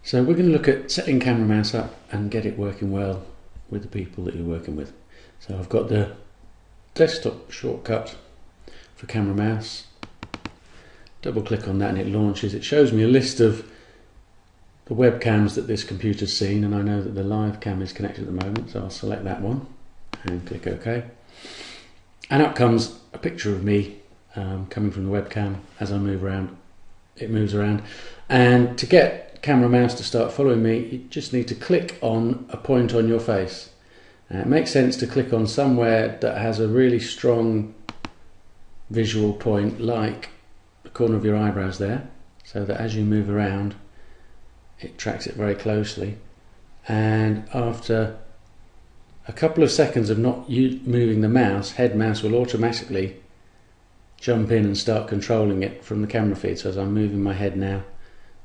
So we're going to look at setting camera mouse up and get it working well with the people that you're working with. So I've got the desktop shortcut for camera mouse. Double click on that and it launches. It shows me a list of the webcams that this computer's seen, and I know that the live cam is connected at the moment, so I'll select that one and click OK. And up comes a picture of me coming from the webcam. As I move around, it moves around. And to get camera mouse to start following me, you just need to click on a point on your face. It makes sense to click on somewhere that has a really strong visual point, like the corner of your eyebrows there, so that as you move around it tracks it very closely. And after a couple of seconds of not moving the mouse, head mouse will automatically jump in and start controlling it from the camera feed. So as I'm moving my head now,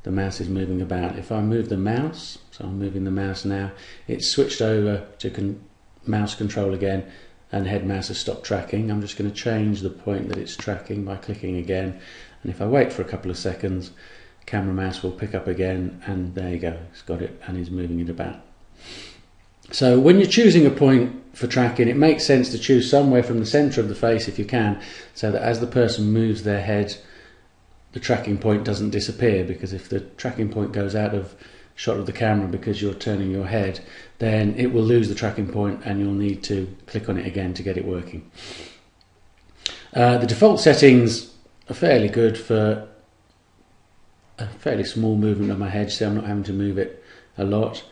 the mouse is moving about. If I move the mouse, so I'm moving the mouse now, it's switched over to mouse control again, and head mouse has stopped tracking. I'm just going to change the point that it's tracking by clicking again, and if I wait for a couple of seconds, camera mouse will pick up again, and there you go, it's got it and is moving it about. So when you're choosing a point for tracking, it makes sense to choose somewhere from the centre of the face if you can, so that as the person moves their head, the tracking point doesn't disappear, because if the tracking point goes out of shot of the camera because you're turning your head, then it will lose the tracking point and you'll need to click on it again to get it working. The default settings are fairly good for a fairly small movement of my head, so I'm not having to move it a lot.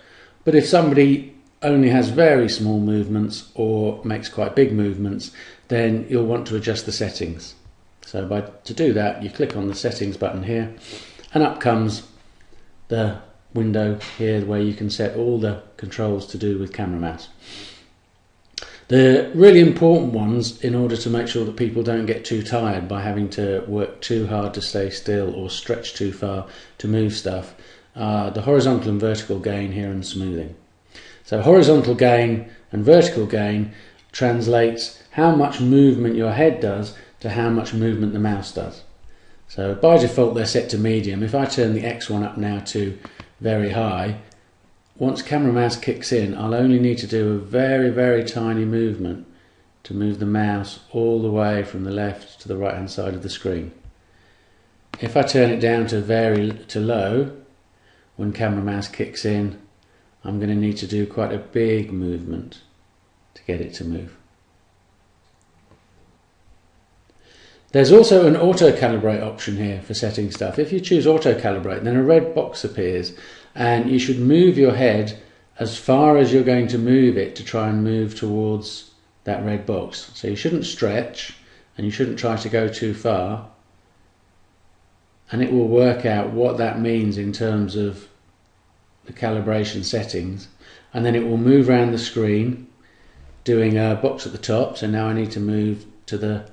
But if somebody only has very small movements or makes quite big movements, then you'll want to adjust the settings. So to do that, you click on the settings button here, and up comes the window here where you can set all the controls to do with camera mouse. The really important ones, in order to make sure that people don't get too tired by having to work too hard to stay still or stretch too far to move stuff, are the horizontal and vertical gain here and smoothing. So horizontal gain and vertical gain translates how much movement your head does to how much movement the mouse does. So by default they're set to medium. If I turn the X one up now to very high, once camera mouse kicks in, I'll only need to do a very, very tiny movement to move the mouse all the way from the left to the right hand side of the screen. If I turn it down to low, when camera mouse kicks in, I'm going to need to do quite a big movement to get it to move. There's also an auto-calibrate option here for setting stuff. If you choose auto-calibrate, then a red box appears, and you should move your head as far as you're going to move it to try and move towards that red box. So you shouldn't stretch, and you shouldn't try to go too far, and it will work out what that means in terms of the calibration settings, and then it will move around the screen doing a box at the top. So now I need to move to the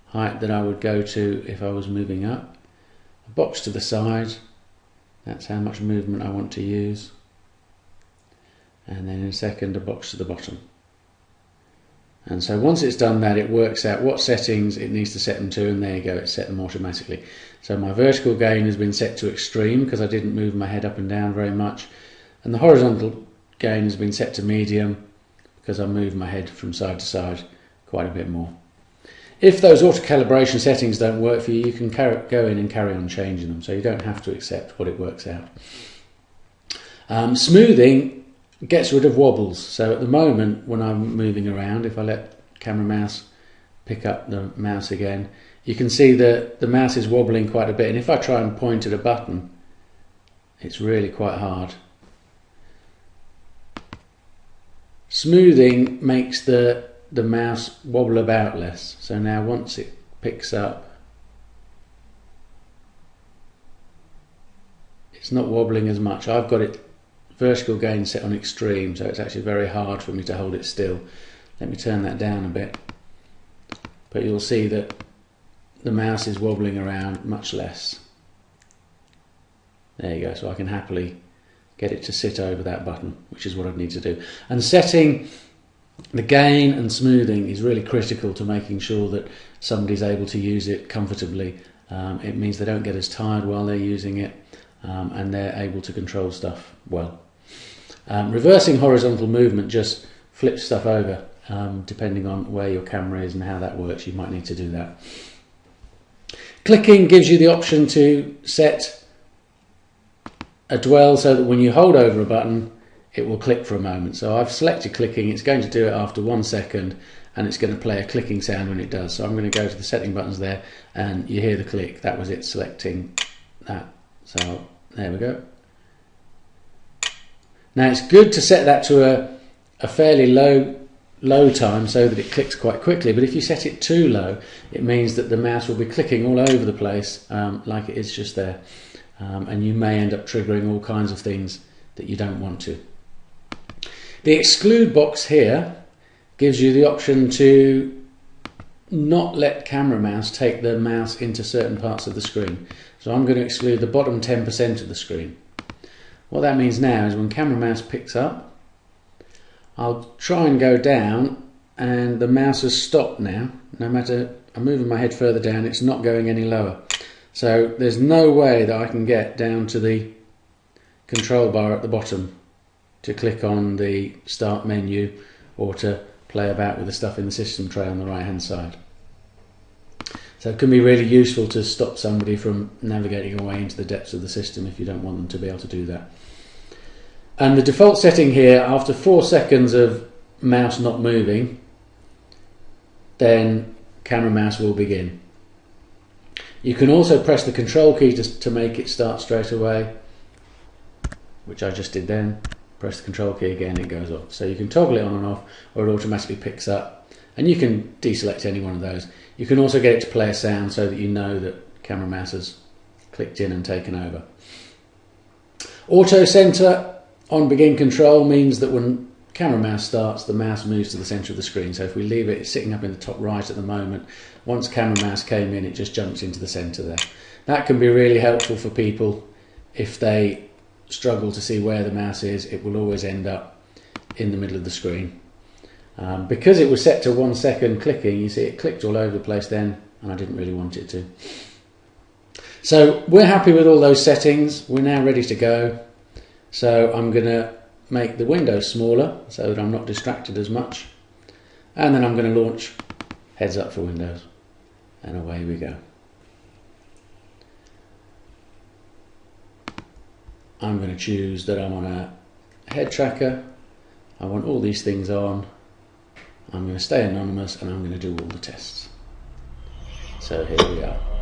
height that I would go to if I was moving up. A box to the side, that's how much movement I want to use, and then in a second a box to the bottom. And so once it's done that, it works out what settings it needs to set them to, and there you go, it's set them automatically. So my vertical gain has been set to extreme because I didn't move my head up and down very much, and the horizontal gain has been set to medium because I moved my head from side to side quite a bit more. If those auto-calibration settings don't work for you, you can go in and carry on changing them, so you don't have to accept what it works out. Smoothing gets rid of wobbles. So at the moment when I'm moving around, if I let camera mouse pick up the mouse again, you can see that the mouse is wobbling quite a bit, and if I try and point at a button, it's really quite hard. Smoothing makes the mouse wobble about less. So now once it picks up, it's not wobbling as much. I've got it vertical gain set on extreme, so it's actually very hard for me to hold it still. Let me turn that down a bit, but you'll see that the mouse is wobbling around much less. There you go, so I can happily get it to sit over that button, which is what I need to do. And setting the gain and smoothing is really critical to making sure that somebody's able to use it comfortably. It means they don't get as tired while they're using it, and they're able to control stuff well. Reversing horizontal movement just flips stuff over, depending on where your camera is and how that works. You might need to do that. Clicking gives you the option to set a dwell so that when you hold over a button it will click for a moment. So I've selected clicking. It's going to do it after 1 second, and it's going to play a clicking sound when it does. So I'm going to go to the setting buttons there, and you hear the click. That was it selecting that. So there we go. Now it's good to set that to a fairly low time so that it clicks quite quickly, but if you set it too low, it means that the mouse will be clicking all over the place, like it is just there, and you may end up triggering all kinds of things that you don't want to. The exclude box here gives you the option to not let camera mouse take the mouse into certain parts of the screen. So I'm going to exclude the bottom 10% of the screen. What that means now is when camera mouse picks up, I'll try and go down, and the mouse has stopped now. No matter I'm moving my head further down, it's not going any lower. So there's no way that I can get down to the control bar at the bottom to click on the start menu or to play about with the stuff in the system tray on the right hand side. So it can be really useful to stop somebody from navigating away into the depths of the system if you don't want them to be able to do that. And the default setting here, after 4 seconds of mouse not moving, then camera mouse will begin. You can also press the control key to make it start straight away, which I just did then. Press the control key again, it goes off. So you can toggle it on and off, or it automatically picks up, and you can deselect any one of those. You can also get it to play a sound so that you know that camera mouse has clicked in and taken over. Auto center on begin control means that when camera mouse starts, the mouse moves to the center of the screen. So if we leave it sitting up in the top right at the moment, once camera mouse came in, it just jumps into the center there. That can be really helpful for people if they struggle to see where the mouse is. It will always end up in the middle of the screen. Because it was set to 1 second clicking, you see it clicked all over the place then, and I didn't really want it to. So we're happy with all those settings. We're now ready to go. So I'm going to make the window smaller so that I'm not distracted as much, and then I'm going to launch Heads Up for Windows, and away we go. I'm going to choose that I'm on a head tracker. I want all these things on. I'm going to stay anonymous, and I'm going to do all the tests. So here we are.